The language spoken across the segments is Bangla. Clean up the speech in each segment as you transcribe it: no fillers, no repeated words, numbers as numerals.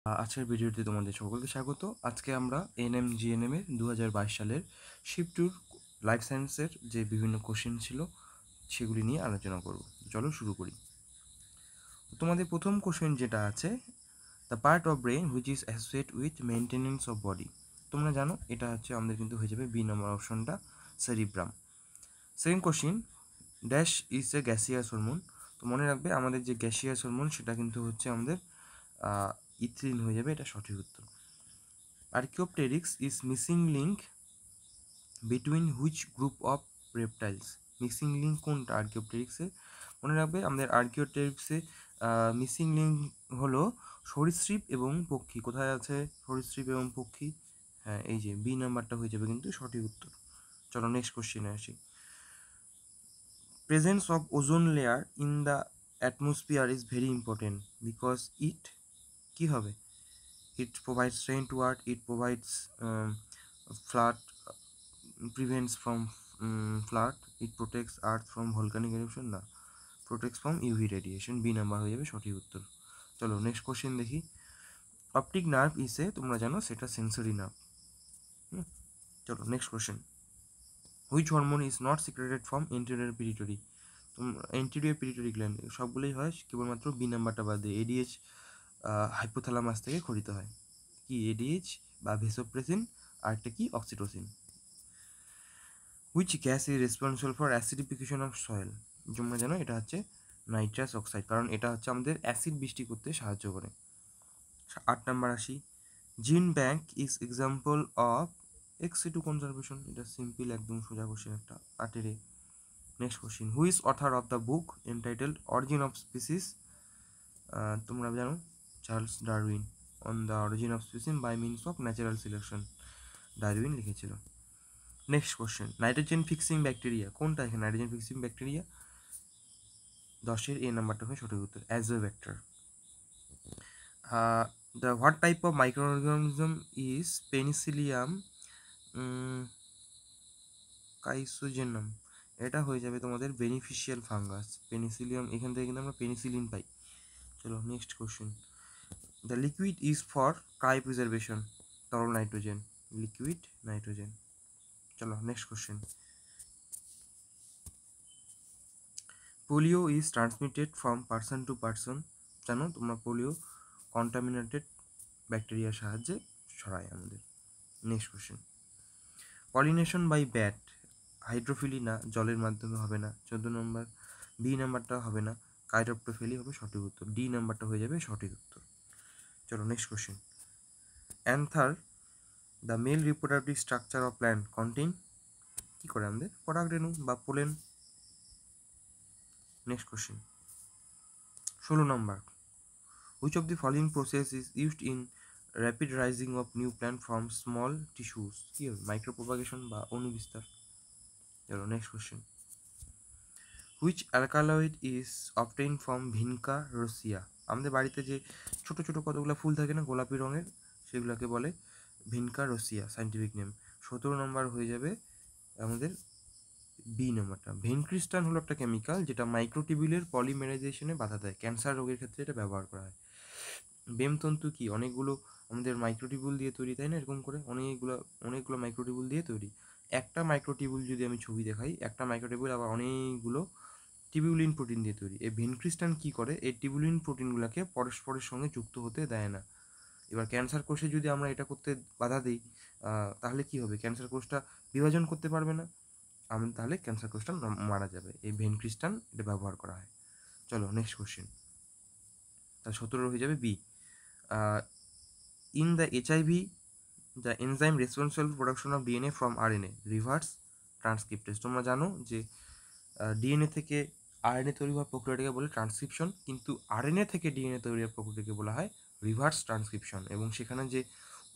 আজকের ভিডিওতে তোমাদের সকলকে স্বাগত। আজকে আমরা এনএম-জিএনএম এর 2022 সালের শিফট 2 লাইফ সায়েন্সের যে বিভিন্ন কোশ্চেন ছিল সেগুলি নিয়ে আলোচনা করব। চলো শুরু করি। তোমাদের প্রথম কোশ্চেন যেটা আছে, the part of brain which is associate with maintenance of body. তোমরা জানো এটা হচ্ছে আমাদের কিন্তু হয়ে যাবে বি নম্বর অপশনটা, cerebrum. Second question, dash is a gaseous hormone. তো মনে রাখবে আমাদের যে গ্যাসিয়াস হরমোন সেটা কিন্তু হচ্ছে আমাদের ইথিলিন হয়ে যাবে, এটা সঠিক উত্তর। Archaeopteryx is missing link between which group of reptiles. Missing link কোনটা আর্কিওপটেরিক্সে? মনে রাখবে আমাদের আর্কিওপটেরিক্সে মিসিং লিঙ্ক হলো সরীসৃপ এবং পক্ষী। কোথায় আছে সরীসৃপ এবং পক্ষী? হ্যাঁ, এই যে বি নাম্বারটা হয়ে যাবে কিন্তু সঠিক উত্তর। চলো নেক্সট কোশ্চেনে আসি। Presence of ozone layer in the atmosphere is very important because it কী হবে? It provides rain to earth, it provides flood, prevents from flood, it protects earth from volcanic eruption, না, protects from UV radiation। B number হয়ে যাবে সঠিক উত্তর। চলো নেক্সট কোশ্চেন দেখি। অপটিক নার্ভ ইসে, তোমরা জানো সেটা সেন্সরি নার্ভ। চলো next question. Which hormone is not secreted from anterior pituitary. Anterior pituitary gland সবগুলোই হয়, কেবলমাত্র বি নাম্বারটা বাদ দিয়ে এডিএইচ হাইপোথ্যালামাস থেকে খরিত হয়। কি এডিএইচ বা ভেসোপ্রেসিন, আর একটা কি oxytocin. Which gas is responsible for acidification of soil. তোমরা জানো এটা হচ্ছে নাইট্রাস অক্সাইড, কারণ এটা হচ্ছে আমাদের অ্যাসিড বৃষ্টি করতে সাহায্য করে। 8 নাম্বার আসি। Gene bank is example of এক্স2 কনজারভেশন। এটা সিম্পল একদম সোজা কোশ্চেন একটা, 8 এ। Next question, who is author of the book entitled origin of species. তোমরা জানো Charles Darwin, on the origin of species by means of natural selection Darwin লিখেছিল। Next question, nitrogen fixing bacteria কোনটা? এখানে নাইট্রোজেন ফিক্সিং ব্যাকটেরিয়া 10-এর এ নাম্বারটা হয় সঠিক উত্তর, azotobacter. The what type of micro organism is Penicillium কাইসোজেনাম। এটা হয়ে যাবে তোমাদের বেনিফিশিয়াল ফাঙ্গাস। পেনিসিলিয়াম, এখান থেকে কিন্তু আমরা পেনিসিলিন পাই। চলো next question, the liquid is for cryopreservation. তরল নাইট্রোজেন, লিকুইড নাইট্রোজেন। চলো next question, polio is transmitted from person to person. জানো তোমরা পোলিও কন্টামিনেটেড ব্যাকটেরিয়ার সাহায্যে ছড়ায় আমাদের। Next question, pollination by bat hydrophily, না জলের মাধ্যমে হবে না। 14 নম্বর, বি নাম্বারটা হবে না, কাইরোপ্টোফিলি হবে সঠিক উত্তর। ডি নাম্বারটা হয়ে যাবে সঠিক উত্তর। চলো next question, anther the male reproductive structure of plant contain, কী করে আমাদের পরাগরেণু বা পোলেন। নেক্সট কোশ্চেন, 16 নম্বর, which of the following process is used in rapid rising of new plant from small tissues. কী হবে? মাইক্রোপ্রোপাগেশন বা অনুবিস্তার। চলো next question, which alkaloid is obtain from vinca rosea. আমাদের বাড়িতে যে ছোট ছোট কতগুলো ফুল থাকে না গোলাপি রঙের, সেগুলোকে বলে ভিনকা রোসিয়া, সাইন্টিফিক নেম। 17 নম্বর হয়ে যাবে আমাদের বি নাম্বারটা। ভেনক্রিস্টান হলো একটা কেমিক্যাল যেটা মাইক্রোটিবিউলের পলিমেরাইজেশনে বাধা দেয়, ক্যান্সার রোগের ক্ষেত্রে এটা ব্যবহার করা হয়। বেমতন্তু কি? অনেকগুলো আমাদের মাইক্রোটিবিউল দিয়ে তৈরি, তাই না? এরকম করে অনেকগুলো মাইক্রোটিবিউল দিয়ে তৈরি। একটা মাইক্রোটিবিউল যদি আমি ছবি দেখাই, একটা মাইক্রোটিবিউল আবার অনেকগুলো টিবিউলিন প্রোটিন দিয়ে তৈরি। এই ভেনক্রিস্টান কী করে? এই টিবিউলিন প্রোটিনগুলোকে পরস্পরের সঙ্গে যুক্ত হতে দেয় না। এবার ক্যান্সার কোষে যদি আমরা এটা করতে বাধা দিই, তাহলে কি হবে? ক্যান্সার কোষটা বিভাজন করতে পারবে না, তাহলে ক্যান্সার কোষটা মারা যাবে। এই ভেনক্রিস্টান এটা ব্যবহার করা হয়। চলো নেক্সট কোশ্চেন, তাহলে 17 হয়ে যাবে B. In the HIV the enzyme responsible production of DNA from RNA reverse transcriptase. তোমরা জানো যে ডিএনএ থেকে আরএনএ তৈরি হওয়ার প্রক্রিয়াটাকে বলে ট্রান্সক্রিপশন, কিন্তু আরএনএ থেকে ডিএনএ তৈরি হওয়ার প্রক্রিয়াটাকে বলা হয় রিভার্স ট্রান্সক্রিপশন, এবং সেখানে যে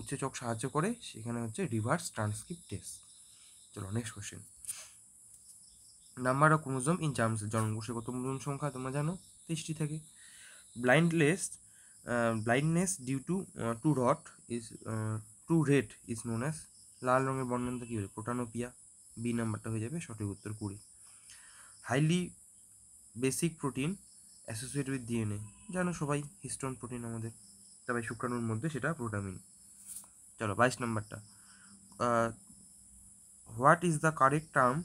উৎসেচক সাহায্য করে সেখানে হচ্ছে রিভার্স ট্রান্সক্রিপ্টেজ। চলো next question, number of chromosome in germs. জন্মকোষে কত ক্রোমোজোম সংখ্যা তোমরা জানো? 23টি থাকে। Blindness due to rot is to red is known as. লাল রঙের বর্ণনটা কী হবে? প্রোটানোপিয়া। বি নাম্বারটা হয়ে যাবে সঠিক উত্তর 20। Highly basic protein associate with DNA, জানো সবাই হিস্টোন প্রোটিন আমাদের। তবে শুক্রাণুর মধ্যে সেটা প্রোটামিন। চলো 22 নম্বরটা, what is the correct term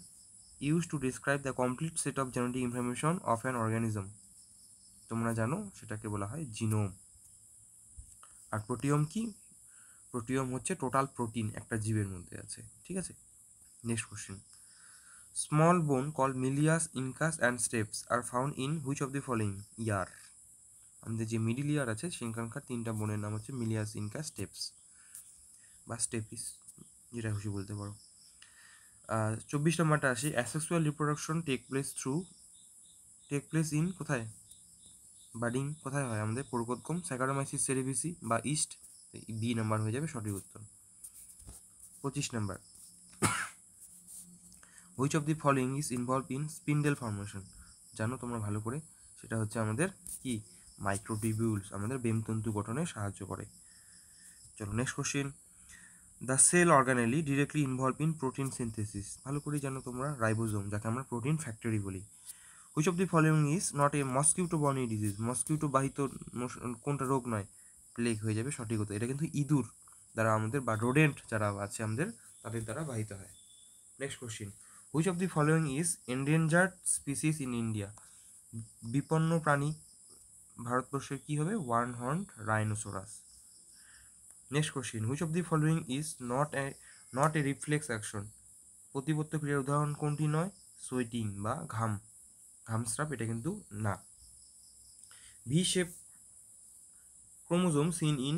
use to describe the complete set of genetic information of an organism? তোমরা জানো সেটাকে বলা হয় জিনোম। আর প্রোটিওম কি? প্রোটিওম হচ্ছে টোটাল প্রোটিন একটা জীবের মধ্যে আছে, ঠিক আছে। Next question, small bone call malleus, incus and stapes are found in which of the following ear? আমাদের যে মিডিল ইয়ার আছে সেখানকার তিনটা বোনের নাম হচ্ছে মিলিয়াস, ইনকাস, স্টেপস বা স্টেপিস, যেটা খুশি বলতে পারো। 24 নম্বরটা আসি, asexual reproduction take place in কোথায়? বাডিং কোথায় হয় আমাদের? প্রোকোদকম, স্যাকারোমাইসিস সেরেভিসি বা ইস্ট। বি নাম্বার হয়ে যাবে সঠিক উত্তর। 25 number, which of the following is involve in spindle formation? জানো তোমরা ভালো করে, সেটা হচ্ছে আমাদের কি মাইক্রোটিবিউলস, আমাদের বেমতন্তু গঠনে সাহায্য করে। চলো next question, the cell organelle directly involve in protein synthesis? ভালো করেই জানো তোমরা রাইবোজোম, যাকে আমরা প্রোটিন ফ্যাক্টরি বলি। Which of the following is not a mosquito borne disease? Mosquito বাহিত কোনটা রোগ নয়? প্লেগ হয়ে যাবে সঠিক উত্তর। এটা কিন্তু ইঁদুর দ্বারা আমাদের বা রোডেন্ট যারা আছে আমাদের তাদের দ্বারা বাহিত হয়। Next question, which of the following is endangered species in India? বিপন্ন প্রাণী ভারতবর্ষের কি হবে? One horned rhinoceros. Next question, which of the following is not a reflex action? প্রতিবত্ত ক্রিয়ার উদাহরণ কোনটি নয়? সোয়েটিং বা ঘামস্রাব, এটা কিন্তু না। V shape chromosome seen in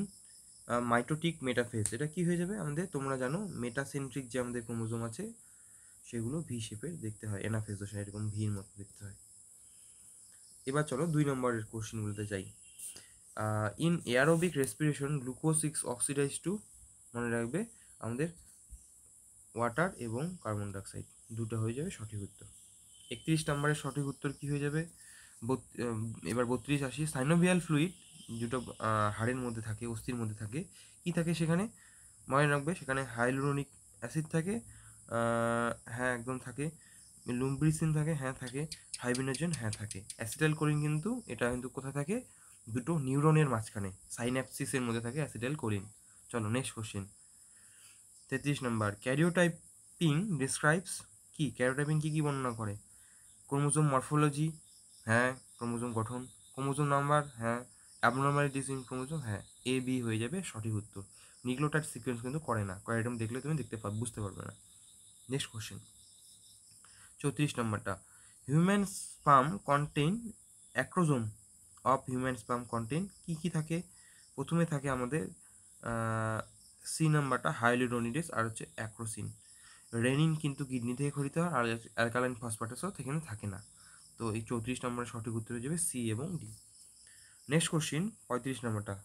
mitotic metaphase, এটা কি হয়ে যাবে আমাদের? তোমরা জানো মেটাসেন্ট্রিক যে আমাদের ক্রোমোজোম আছে সেগুলো ভি শেপের দেখতে হয়, এনাফেজ দশা এরকম ভির মতো দেখতে হয়। এবার চলো 2 নম্বরের কোশ্চেনগুলোতে যাই। In aerobic respiration glucose is oxidise to, মনে রাখবে আমাদের ওয়াটার এবং কার্বন ডাইঅক্সাইড, দুটো হয়ে যাবে সঠিক উত্তর। 31 নম্বরের সঠিক উত্তর কি হয়ে যাবে? এবার 32 আসি, সাইনোভিয়াল ফ্লুইড দুটো হাড়ের মধ্যে থাকে, অস্থির মধ্যে থাকে, কি থাকে সেখানে? মনে রাখবে সেখানে হাইলুরোনিক অ্যাসিড থাকে, হ্যাঁ একদম থাকে। লুম্ব্রিসিন থাকে, হ্যাঁ থাকে। ফাইব্রিনোজেন, হ্যাঁ থাকে। অ্যাসিটাইল কোলিন কিন্তু এটা কিন্তু কোথায় থাকে? দুটো নিউরনের মাঝখানে সাইন্যাপসিসের মধ্যে থাকে অ্যাসিটাইল কোলিন। চলো নেক্সট কোশ্চেন, 33 নম্বর, ক্যারিওটাইপিং ডিসক্রাইবস কি? ক্যারিওটাইপিং কি বর্ণনা করে? ক্রোমোজোম মরফোলজি, হ্যাঁ। ক্রোমোজোম গঠন। ক্রোমোজোম নাম্বার, হ্যাঁ। অ্যাবনর্মালিটিস ইন ক্রোমোজোম, হ্যাঁ। এ বি হয়ে যাবে সঠিক উত্তর। নিউক্লিওটাইড সিকোয়েন্স কিন্তু করে না, কয়েকটা দেখলে তুমি বুঝতে পারবে না। নেক্সট কোশ্চেন, 34 নম্বরটা, human sperm contain acrosome of human sperm contain কি থাকে? প্রথমে থাকে আমাদের সি নাম্বারটা হাইলুরোনিডেস আর হচ্ছে অ্যাক্রোসিন। রেনিন কিন্তু কিডনি থেকে ক্ষরিত হয়, আর অ্যালকালাইন ফসফেটাসও সেখানে থাকে না। তো এই 34 নম্বরের সঠিক উত্তর হয়ে যাবে সি এবং ডি। নেক্সট কোশ্চিন 35 নম্বরটা,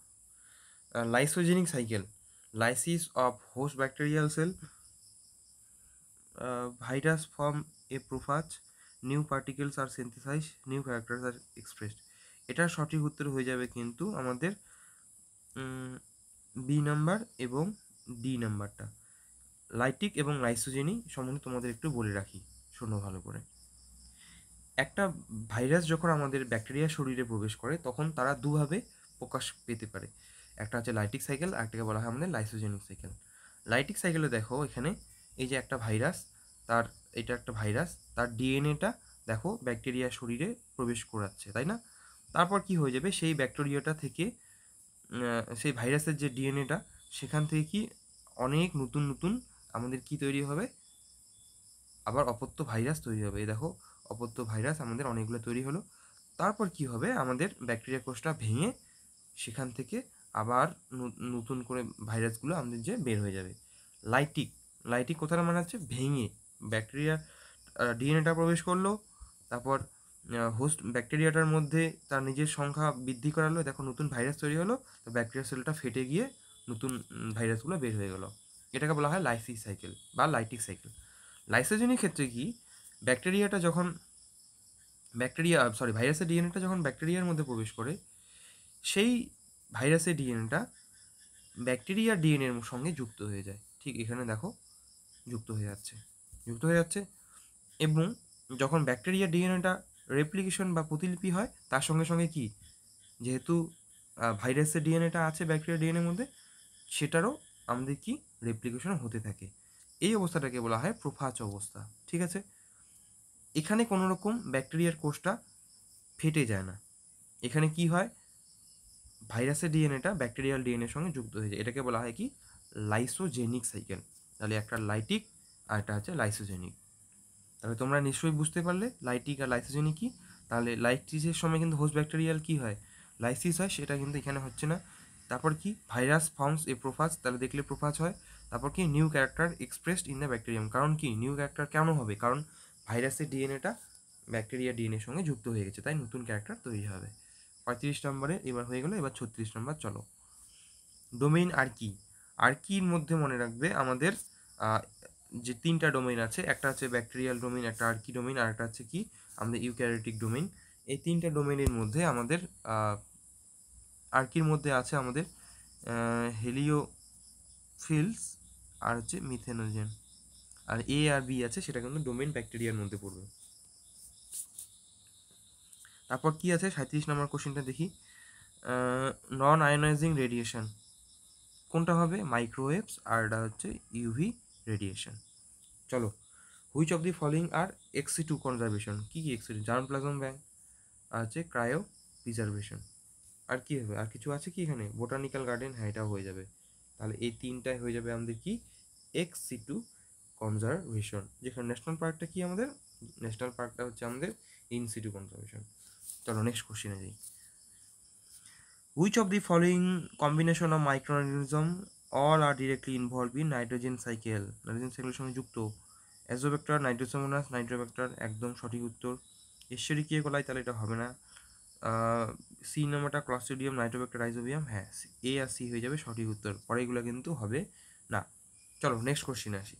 lysogenic cycle, lysis of host bacterial cell, virus form a prophage, new particles are synthesize, new characters are expressed. এটার সঠিক উত্তর হয়ে যাবে কিন্তু আমাদের বি নাম্বার এবং ডি নাম্বারটা। লাইটিক এবং লাইসোজেনি সম্বন্ধে তোমাদের একটু বলে রাখি, শোনো ভালো করে। একটা ভাইরাস যখন আমাদের ব্যাকটেরিয়ার শরীরে প্রবেশ করে তখন তারা দুভাবে প্রকাশ পেতে পারে। একটা হচ্ছে লাইটিক সাইকেল, আরেকটাকে বলা হয় আমাদের লাইসোজেনিক সাইকেল। লাইটিক সাইকেলে দেখো এখানে এই যে একটা ভাইরাস, এটা একটা ভাইরাস, তার ডিএনএটা দেখো ব্যাকটেরিয়ার শরীরে প্রবেশ করাচ্ছে, তাই না? তারপর কি হয়ে যাবে, সেই ব্যাকটেরিয়াটা থেকে সেই ভাইরাসের যে ডিএনএটা সেখান থেকে কি অনেক নতুন নতুন আমাদের কি তৈরি হবে? আবার অপত্য ভাইরাস তৈরি হবে। এই দেখো অপত্য ভাইরাস আমাদের অনেকগুলো তৈরি হলো। তারপর কি হবে, আমাদের ব্যাকটেরিয়া কোষটা ভেঙে সেখান থেকে আবার নতুন করে ভাইরাসগুলো আমাদের যে বের হয়ে যাবে। লাইটিক, লাইটিক কথাটা মানে হচ্ছে ভেঙে ব্যাকটেরিয়া ডিএনএটা প্রবেশ করলো, তারপর হোস্ট ব্যাকটেরিয়াটার মধ্যে তার নিজের সংখ্যা বৃদ্ধি করালো, দেখো নতুন ভাইরাস তৈরি হলো, তো ব্যাকটেরিয়া সেলটা ফেটে গিয়ে নতুন ভাইরাসগুলো বের হয়ে গেলো। এটাকে বলা হয় লাইসিস সাইকেল বা লাইটিক সাইকেল। লাইসোজেনের ক্ষেত্রে কি, ব্যাকটেরিয়াটা যখন ভাইরাসের ডিএনএটা যখন ব্যাকটেরিয়ার মধ্যে প্রবেশ করে, সেই ভাইরাসের ডিএনএটা ব্যাকটেরিয়ার ডিএনএর সঙ্গে যুক্ত হয়ে যায়। ঠিক এখানে দেখো যুক্ত হয়ে যাচ্ছে এবং যখন ব্যাকটেরিয়ার ডিএনএটা রেপ্লিকেশন বা প্রতিলিপি হয় তার সঙ্গে সঙ্গে কি, যেহেতু ভাইরাসের ডিএনএটা আছে ব্যাকটেরিয়া ডিএনএর মধ্যে, সেটারও আমাদের কি রেপ্লিকেশন হতে থাকে। এই অবস্থাটাকে বলা হয় প্রোফাজ অবস্থা। ঠিক আছে, এখানে কোনো রকম ব্যাকটেরিয়ার কোষটা ফেটে যায় না। এখানে কি হয়, ভাইরাসের ডিএনএটা ব্যাকটেরিয়াল ডিএনএর সঙ্গে যুক্ত হয়ে যায়। এটাকে বলা হয় কি লাইসোজেনিক সাইকেল। তাহলে একটা লাইটিক আর একটা হচ্ছে লাইসোজেনিক। তাহলে তোমরা নিশ্চয়ই বুঝতে পারলে লাইটিক আর লাইসোজেনিক কি। তাহলে লাইটিসের সময় কিন্তু হোস্ট ব্যাকটেরিয়াল কি হয়, লাইসিস হয়, সেটা কিন্তু এখানে হচ্ছে না। তারপর কি ভাইরাস ফর্মস এ প্রোফাজ, তাহলে দেখলে প্রোফাজ হয়। তারপর কি new character expressed in the bacterium, কারণ কি নিউ ক্যারেক্টার কেন হবে, কারণ ভাইরাসের ডিএনএটা ব্যাকটেরিয়া ডিএনএর সঙ্গে যুক্ত হয়ে গেছে, তাই নতুন ক্যারেক্টার তৈরি হবে। 35 নম্বরে এবার হয়ে গেলো। এবার 36 নম্বর চলো। ডোমেইন আর কি, আর কির মধ্যে মনে রাখবে আমাদের যে তিনটা ডোমেইন আছে, একটা হচ্ছে ব্যাকটেরিয়াল ডোমেইন, একটা আর্কি ডোমেইন, আর একটা হচ্ছে কি আমাদের ইউক্যারিওটিক ডোমেইন। এই তিনটা ডোমেইনের মধ্যে আমাদের আর্কির মধ্যে আছে আমাদের হেলিওফিলস আর হচ্ছে মিথেনোজেন, আর এ আর বি আছে, সেটা কিন্তু ডোমেইন ব্যাকটেরিয়ার মধ্যে পড়বে। তারপর কি আছে 37 নম্বর কোশ্চেনটা দেখি। নন আয়োনাইজিং রেডিয়েশন কোনটা হবে, মাইক্রোওয়েভস, আর এটা হচ্ছে ইউভি রেডিয়েশন। চলো, which of the following are এক্সি2 কনজারভেশন, কী কী এক্সি2, জার্ম প্লাজম ব্যাংক, আর হচ্ছে ক্রায়ো প্রিজারভেশন। আর কি হবে, আর কিছু আছে কি এখানে, বোটানিক্যাল গার্ডেন, হ্যাঁ এটাও হয়ে যাবে। তাহলে এই তিনটায় হয়ে যাবে আমাদের কি এক্সি2 কনজারভেশন। যেখানে ন্যাশনাল পার্কটা কি আমাদের, ন্যাশনাল পার্কটা হচ্ছে আমাদের ইনসিটু কনজারভেশন। চলো নেক্সট কোশ্চেনে যাই। Which of the following combination of microorganism all are directly involved in nitrogen cycle? Nitrogen সাইকেলের সঙ্গে যুক্ত। অ্যাজোব্যাক্টার, নাইট্রোসোমোনাস, নাইট্রোব্যাক্টার, একদম সঠিক উত্তর। এশ্বরিকীয় কলাই, তাহলে এটা হবে না। সি নম্বরটা ক্লস্ট্রিডিয়াম, নাইট্রোব্যাক্টার, রাইজোবিয়াম, হ্যাঁ এ আর সি হয়ে যাবে সঠিক উত্তর, পরেগুলো কিন্তু হবে না। চলো নেক্সট কোশ্চেনে আসি।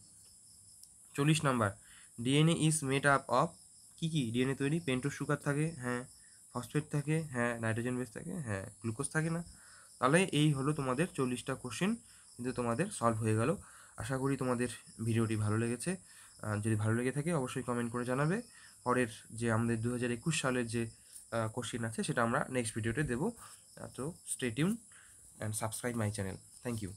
40 নাম্বার, DNA is made up of, কী কী ডিএনএ তৈরি, পেন্টোজ সুগার থাকে, হ্যাঁ ফসফেট থাকে, হ্যাঁ নাইট্রোজেন বেস থাকে, হ্যাঁ গ্লুকোজ থাকে না। তাহলে এই হলো তোমাদের 40টা কোশ্চেন, কিন্তু তোমাদের সলভ হয়ে গেল। আশা করি তোমাদের ভিডিওটি ভালো লেগেছে। যদি ভালো লেগে থাকে অবশ্যই কমেন্ট করে জানাবে। পরের যে আমাদের 2021 সালের যে কোশ্চেন আছে সেটা আমরা নেক্সট ভিডিওতে দেবো। তো stay tune and subscribe my channel. Thank you.